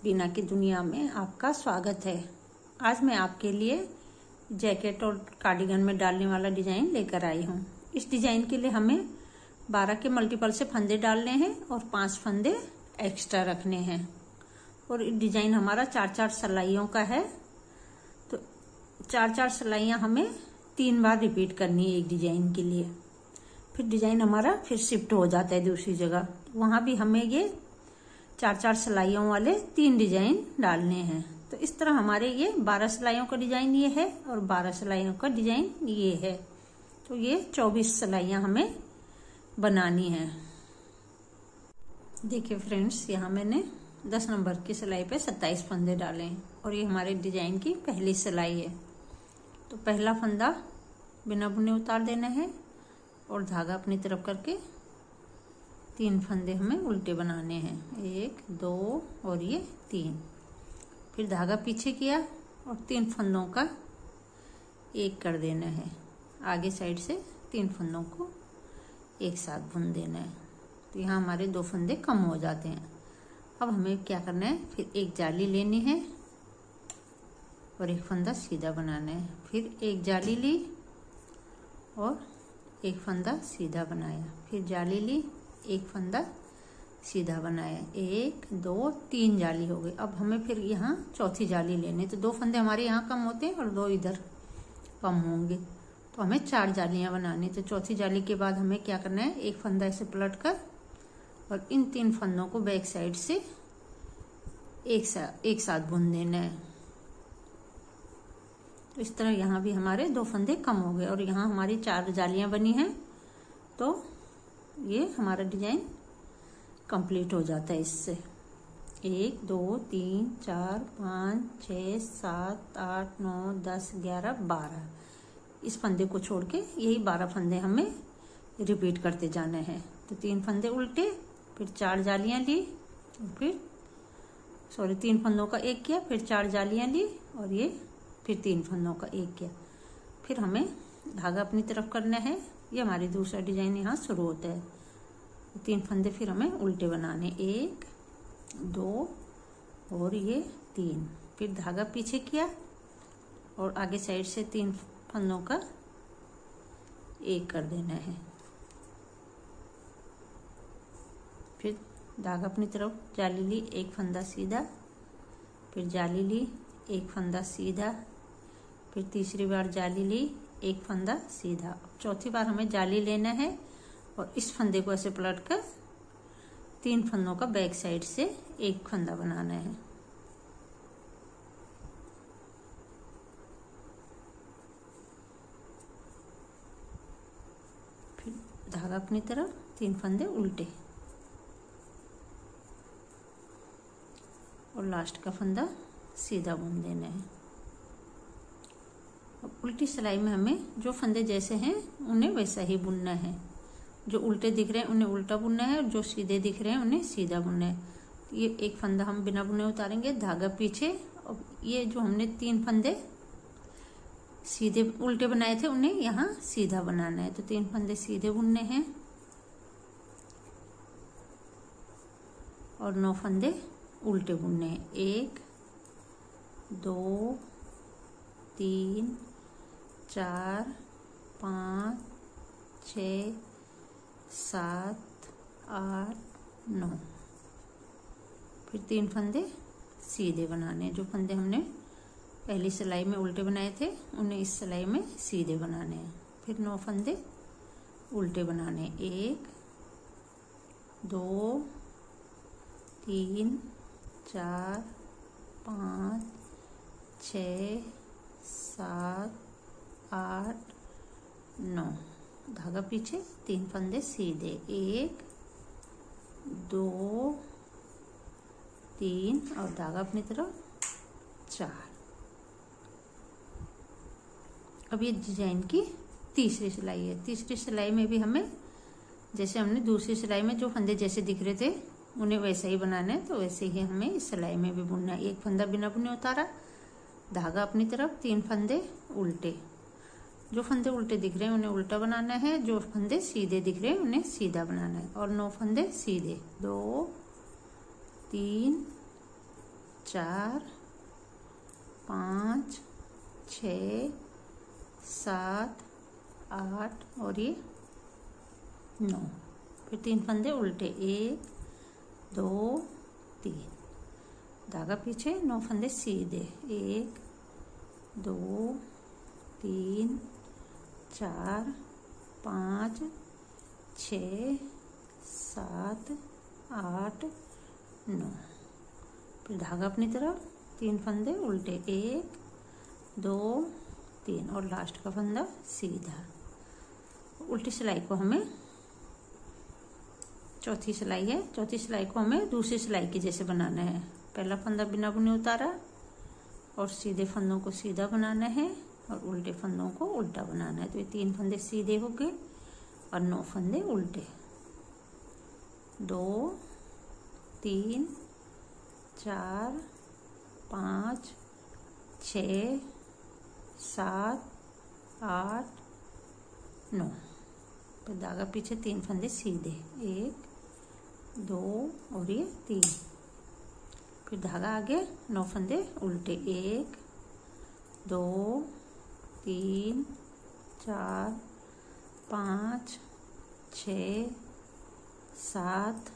बीना की दुनिया में आपका स्वागत है। आज मैं आपके लिए जैकेट और कार्डिगन में डालने वाला डिजाइन लेकर आई हूँ। इस डिजाइन के लिए हमें 12 के मल्टीपल से फंदे डालने हैं और 5 फंदे एक्स्ट्रा रखने हैं। और डिजाइन हमारा 4-4 सिलाइयों का है, तो 4-4 सिलाइयाँ हमें 3 बार रिपीट करनी है एक डिजाइन के लिए। फिर डिजाइन हमारा फिर शिफ्ट हो जाता है दूसरी जगह, वहां भी हमें ये 4-4 सिलाइयों वाले 3 डिजाइन डालने हैं। तो इस तरह हमारे ये 12 सिलाइयों का डिजाइन ये है और 12 सिलाइयों का डिजाइन ये है। तो ये 24 सिलाइयां हमें बनानी है। देखिए फ्रेंड्स, यहाँ मैंने 10 नंबर की सिलाई पे 27 फंदे डाले हैं और ये हमारे डिजाइन की पहली सिलाई है। तो पहला फंदा बिना बुने उतार देना है और धागा अपनी तरफ करके 3 फंदे हमें उल्टे बनाने हैं, 1 2 और ये 3। फिर धागा पीछे किया और 3 फंदों का एक कर देना है। आगे साइड से 3 फंदों को एक साथ बुन देना है। तो यहाँ हमारे 2 फंदे कम हो जाते हैं। अब हमें क्या करना है, फिर एक जाली लेनी है और एक फंदा सीधा बनाना है। फिर एक जाली ली और एक फंदा सीधा बनाया, फिर जाली ली, एक फंदा सीधा बनाया, 1 2 3 जाली हो गई। अब हमें फिर यहाँ चौथी जाली लेनी, तो 2 फंदे हमारे यहाँ कम होते हैं और 2 इधर कम होंगे, तो हमें 4 जालियां बनानी। तो चौथी जाली के बाद हमें क्या करना है, एक फंदा ऐसे पलट कर और इन 3 फंदों को बैक साइड से एक साथ बुन देना है। तो इस तरह यहाँ भी हमारे 2 फंदे कम हो गए और यहाँ हमारी 4 जालियां बनी हैं। तो ये हमारा डिजाइन कंप्लीट हो जाता है इससे। 1 2 3 4 5 6 7 8 9 10 11 12। इस फंदे को छोड़ के यही 12 फंदे हमें रिपीट करते जाना है। तो 3 फंदे उल्टे, फिर 4 जालियां ली, फिर 3 फंदों का एक किया, फिर 4 जालियां ली और ये फिर 3 फंदों का एक किया। फिर हमें धागा अपनी तरफ करना है। ये हमारी दूसरा डिजाइन यहाँ शुरू होता है। 3 फंदे फिर हमें उल्टे बनाने, 1 2 और ये 3। फिर धागा पीछे किया और आगे साइड से 3 फंदों का एक कर देना है। फिर धागा अपनी तरफ, जाली ली, एक फंदा सीधा, फिर जाली ली, एक फंदा सीधा, फिर तीसरी बार जाली ली, एक फंदा सीधा। चौथी बार हमें जाली लेना है और इस फंदे को ऐसे पलट कर 3 फंदों का बैक साइड से एक फंदा बनाना है। फिर धागा अपनी तरफ, 3 फंदे उल्टे और लास्ट का फंदा सीधा बुन देना है। अब उल्टी सिलाई में हमें जो फंदे जैसे हैं उन्हें वैसा ही बुनना है। जो उल्टे दिख रहे हैं उन्हें उल्टा बुनना है और जो सीधे दिख रहे हैं उन्हें सीधा बुनना है। ये एक फंदा हम बिना बुने उतारेंगे, धागा पीछे, और ये जो हमने 3 फंदे सीधे उल्टे बनाए थे उन्हें यहाँ सीधा बनाना है। तो 3 फंदे सीधे बुनने हैं और 9 फंदे उल्टे बुनने हैं। 1 2 3 4 5 6 7 8 9। फिर 3 फंदे सीधे बनाने हैं। जो फंदे हमने पहली सिलाई में उल्टे बनाए थे उन्हें इस सिलाई में सीधे बनाने हैं। फिर 9 फंदे उल्टे बनाने, 1 2 3 4 5 6 7 8 9। धागा पीछे, 3 फंदे सीधे, 1 2 3 और धागा अपनी तरफ 4। अब ये डिजाइन की तीसरी सिलाई है। तीसरी सिलाई में भी हमें जैसे हमने दूसरी सिलाई में जो फंदे जैसे दिख रहे थे उन्हें वैसे ही बनाना है, तो वैसे ही हमें इस सिलाई में भी बुनना है। एक फंदा बिना बुने उतारा, धागा अपनी तरफ, 3 फंदे उल्टे। जो फंदे उल्टे दिख रहे हैं उन्हें उल्टा बनाना है, जो फंदे सीधे दिख रहे हैं उन्हें सीधा बनाना है। और 9 फंदे सीधे, 2 3 4 5 6 7 8 और ये 9। फिर 3 फंदे उल्टे, 1 2 3, धागा पीछे, 9 फंदे सीधे, 1 2 3 4 5 6 7 8 9। फिर धागा अपनी तरफ, 3 फंदे उल्टे, 1 2 3 और लास्ट का फंदा सीधा। उल्टी सिलाई को हमें, चौथी सिलाई है, चौथी सिलाई को हमें दूसरी सिलाई की जैसे बनाना है। पहला फंदा बिना बुने उतारा और सीधे फंदों को सीधा बनाना है और उल्टे फंदों को उल्टा बनाना है। तो ये 3 फंदे सीधे हो गए और 9 फंदे उल्टे, 2 3 4 5 6 7 8 9। फिर धागा पीछे, 3 फंदे सीधे, 1 2 और ये 3। फिर धागा आगे, 9 फंदे उल्टे, 1 2 3 4 5 6 7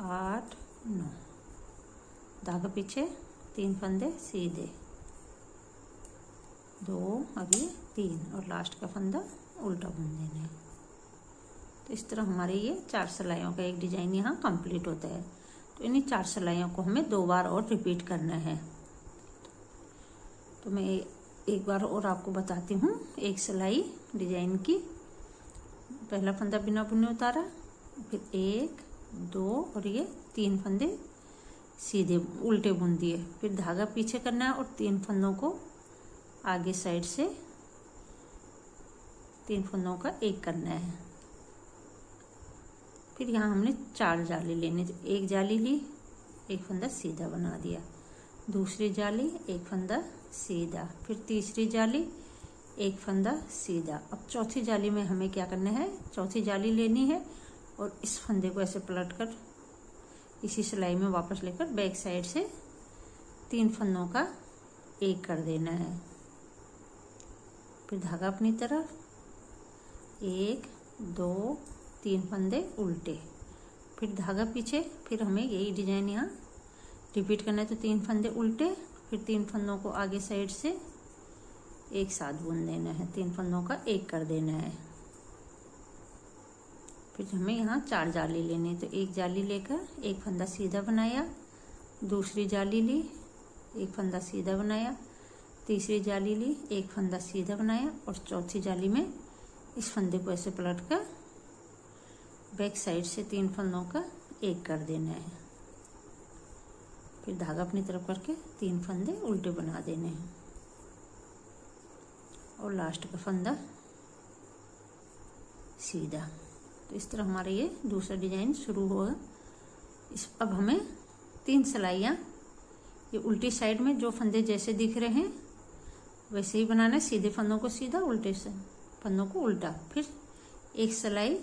8 9। धागा पीछे, 3 फंदे सीधे, 2 और ये 3 और लास्ट का फंदा उल्टा बुन देना है। तो इस तरह हमारे ये 4 सिलाइयों का एक डिजाइन यहाँ कंप्लीट होता है। तो इन्हीं 4 सिलाइयों को हमें 2 बार और रिपीट करना है। तो मैं एक बार और आपको बताती हूँ एक सिलाई डिजाइन की। पहला फंदा बिना बुने उतारा, फिर 1 2 और ये 3 फंदे सीधे उल्टे बुन दिए। फिर धागा पीछे करना है और 3 फंदों को आगे साइड से 3 फंदों का एक करना है। फिर यहाँ हमने 4 जाली लेने, तो एक जाली ली, एक फंदा सीधा बना दिया, दूसरी जाली, एक फंदा सीधा, फिर तीसरी जाली, एक फंदा सीधा। अब चौथी जाली में हमें क्या करना है, चौथी जाली लेनी है और इस फंदे को ऐसे पलटकर इसी सिलाई में वापस लेकर बैक साइड से 3 फंदों का एक कर देना है। फिर धागा अपनी तरफ, 1 2 3 फंदे उल्टे, फिर धागा पीछे। फिर हमें यही डिजाइन यहाँ रिपीट करना है। तो 3 फंदे उल्टे, फिर 3 फंदों को आगे साइड से एक साथ बुन देना है, 3 फंदों का एक कर देना है। फिर हमें यहाँ 4 जाली लेनी है। तो एक जाली लेकर एक फंदा सीधा बनाया, दूसरी जाली ली, एक फंदा सीधा बनाया, तीसरी जाली ली, एक फंदा सीधा बनाया और चौथी जाली में इस फंदे को ऐसे पलटकर बैक साइड से 3 फंदों का एक कर देना है। फिर धागा अपनी तरफ करके 3 फंदे उल्टे बना देने हैं और लास्ट का फंदा सीधा। तो इस तरह हमारा ये दूसरा डिजाइन शुरू होगा। अब हमें 3 सिलाइयाँ ये उल्टी साइड में जो फंदे जैसे दिख रहे हैं वैसे ही बनाना है। सीधे फंदों को सीधा, उल्टे से फंदों को उल्टा। फिर एक सिलाई,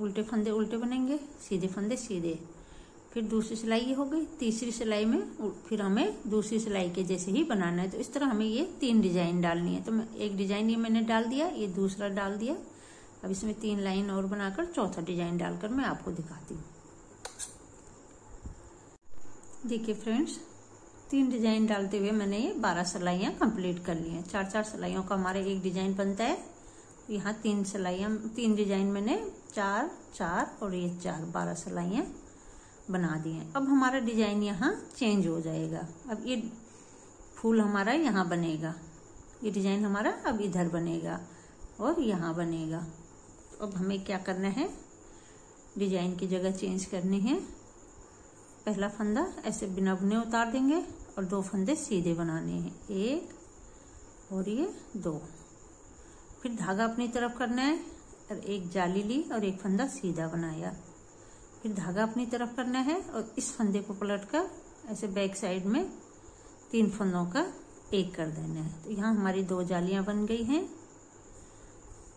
उल्टे फंदे उल्टे बनेंगे, सीधे फंदे सीधे। फिर दूसरी सिलाई ये हो गई। तीसरी सिलाई में फिर हमें दूसरी सिलाई के जैसे ही बनाना है। तो इस तरह हमें ये 3 डिजाइन डालनी है। तो मैं एक डिजाइन ये मैंने डाल दिया, ये दूसरा डाल दिया। अब इसमें 3 लाइन और बनाकर चौथा डिजाइन डालकर मैं आपको दिखाती हूँ। देखिए फ्रेंड्स, 3 डिजाइन डालते हुए मैंने ये 12 सिलाइयाँ कंप्लीट कर ली हैं। 4-4 सिलाइयों का हमारा एक डिजाइन बनता है। यहाँ 3 सिलाइयाँ, 3 डिजाइन मैंने 4 4 और ये 4 12 सिलाइयाँ बना दी हैं। अब हमारा डिजाइन यहाँ चेंज हो जाएगा। अब ये फूल हमारा यहाँ बनेगा, ये डिजाइन हमारा अब इधर बनेगा और यहाँ बनेगा। तो अब हमें क्या करना है, डिजाइन की जगह चेंज करनी है। पहला फंदा ऐसे बिना बुने उतार देंगे और 2 फंदे सीधे बनाने हैं, 1 और ये 2। फिर धागा अपनी तरफ करना है और एक जाली ली और एक फंदा सीधा बनाया। फिर धागा अपनी तरफ करना है और इस फंदे को पलटकर ऐसे बैक साइड में 3 फंदों का एक कर देना है। तो यहाँ हमारी 2 जालियां बन गई हैं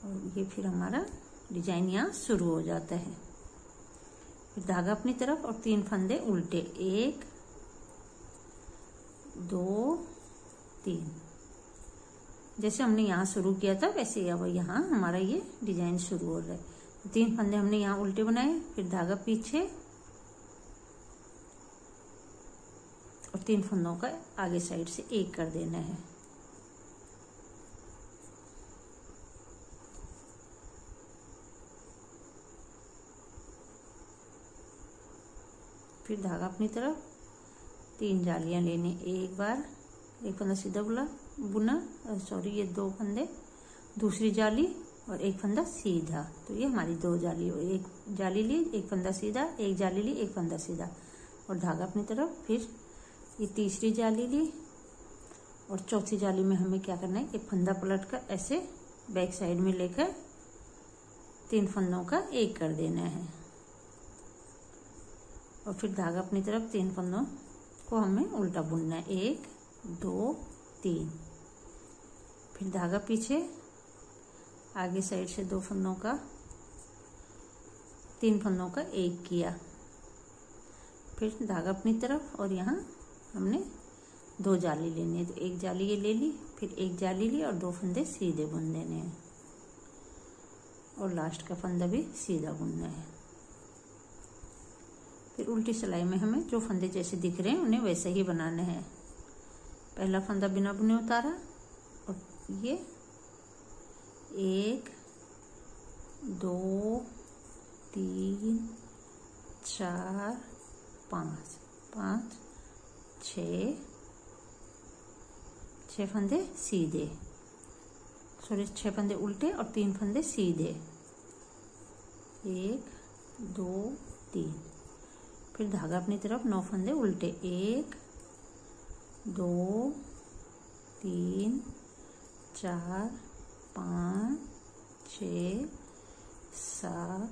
और ये फिर हमारा डिजाइन यहाँ शुरू हो जाता है। फिर धागा अपनी तरफ और 3 फंदे उल्टे, 1 2 3। जैसे हमने यहाँ शुरू किया था वैसे ही अब यहाँ हमारा ये डिजाइन शुरू हो रहा है। 3 फंदे हमने यहाँ उल्टे बनाए, फिर धागा पीछे और 3 फंदों का आगे साइड से एक कर देना है। फिर धागा अपनी तरफ, 3 जालियां लेने, एक बार एक फंदा सीधा बुना, सॉरी ये 2 फंदे, दूसरी जाली और एक फंदा सीधा। तो ये हमारी 2 जाली हुई, एक जाली ली, एक फंदा सीधा, एक जाली ली, एक फंदा सीधा और धागा अपनी तरफ। फिर ये तीसरी जाली ली और चौथी जाली में हमें क्या करना है, एक फंदा पलट कर ऐसे बैक साइड में लेकर 3 फंदों का एक कर देना है और फिर धागा अपनी तरफ 3 फंदों को हमें उल्टा बुनना है, 1 2 3। फिर धागा पीछे, आगे साइड से 2 फंदों का, 3 फंदों का एक किया। फिर धागा अपनी तरफ और यहाँ हमने 2 जाली लेनी है, तो एक जाली ये ले ली, फिर एक जाली ली और 2 फंदे सीधे बुन देने हैं और लास्ट का फंदा भी सीधा बुनना है। फिर उल्टी सिलाई में हमें जो फंदे जैसे दिख रहे हैं उन्हें वैसे ही बनाना है। पहला फंदा बिना बुने उतारा और ये 1 2 3 4 5 5 6 फंदे सीधे, सॉरी 6 फंदे उल्टे और 3 फंदे सीधे, 1 2 3। फिर धागा अपनी तरफ, 9 फंदे उल्टे, 1 2 3 4 5 6 7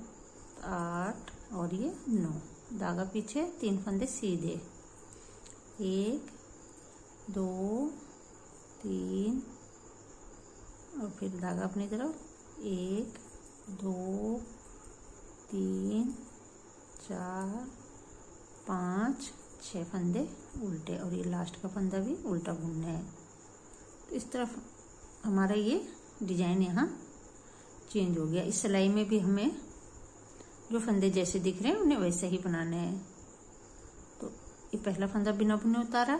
8 और ये 9। धागा पीछे, 3 फंदे सीधे, 1 2 3 और फिर धागा अपनी तरफ, 1 2 3 4 5 6 फंदे उल्टे और ये लास्ट का फंदा भी उल्टा बुनना है। तो इस तरफ हमारा ये डिजाइन यहाँ चेंज हो गया। इस सिलाई में भी हमें जो फंदे जैसे दिख रहे हैं उन्हें वैसे ही बनाना है। तो ये पहला फंदा बिना बुने उतारा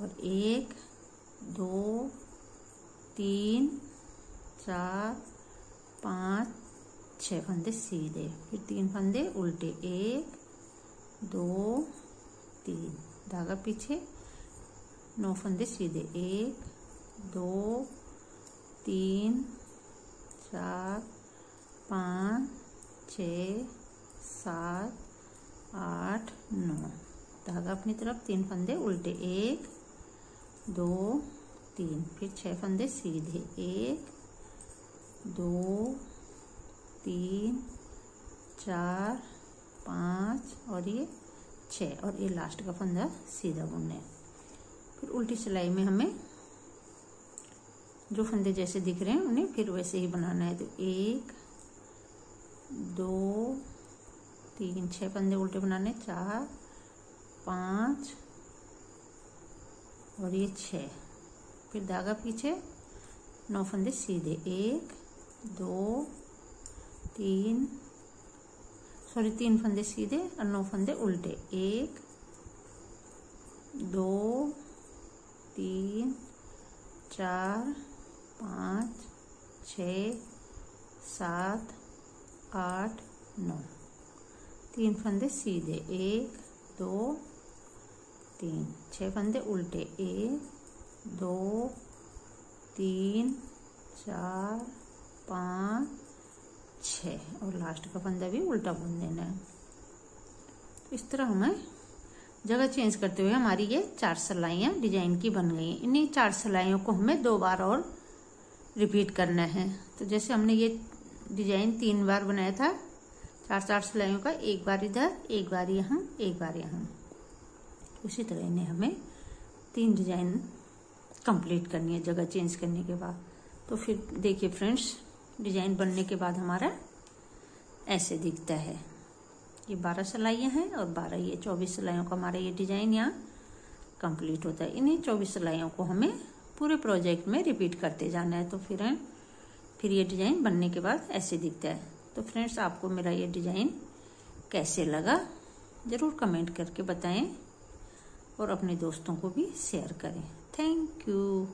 और 1 2 3 4 5 6 फंदे सीधे, फिर 3 फंदे उल्टे, 1 2 3। धागा पीछे, 9 फंदे सीधे, 1 2 3 4 5 6 7 8 9। धागा अपनी तरफ, 3 फंदे उल्टे, 1 2 3। फिर 6 फंदे सीधे, 1 2 3 4 5 और ये 6 और ये लास्ट का फंदा सीधा बुनना है। फिर उल्टी सिलाई में हमें जो फंदे जैसे दिख रहे हैं उन्हें फिर वैसे ही बनाना है। तो 1 2 3 6 फंदे उल्टे बनाने, 4 5 और ये 6। फिर धागा पीछे, 9 फंदे सीधे, 1 2 3 सॉरी 3 फंदे सीधे और 9 फंदे उल्टे, 1 2 3 4 5 6 7 8 9। 3 फंदे सीधे, 1 2 3। 6 फंदे उल्टे, 1 2 3 4 5 6 और लास्ट का फंदा भी उल्टा बुन देना है। तो इस तरह हमें जगह चेंज करते हुए हमारी ये 4 सिलाइयाँ डिजाइन की बन गई। इन्हीं 4 सिलाइयों को हमें 2 बार और रिपीट करना है। तो जैसे हमने ये डिजाइन 3 बार बनाया था 4 सिलाइयों का, एक बार इधर, एक बार यहाँ, एक बार यहाँ, उसी तरह इन्हें हमें 3 डिजाइन कंप्लीट करनी है जगह चेंज करने के बाद। तो फिर देखिए फ्रेंड्स, डिजाइन बनने के बाद हमारा ऐसे दिखता है। ये 12 सिलाइयाँ हैं और 12 ये 24 सिलाइयों का हमारा ये डिजाइन यहाँ कंप्लीट होता है। इन्हीं 24 सिलाइयों को हमें पूरे प्रोजेक्ट में रिपीट करते जाना है। तो फिर ये डिजाइन बनने के बाद ऐसे दिखता है। तो फ्रेंड्स, आपको मेरा ये डिजाइन कैसे लगा ज़रूर कमेंट करके बताएं और अपने दोस्तों को भी शेयर करें। Thank you.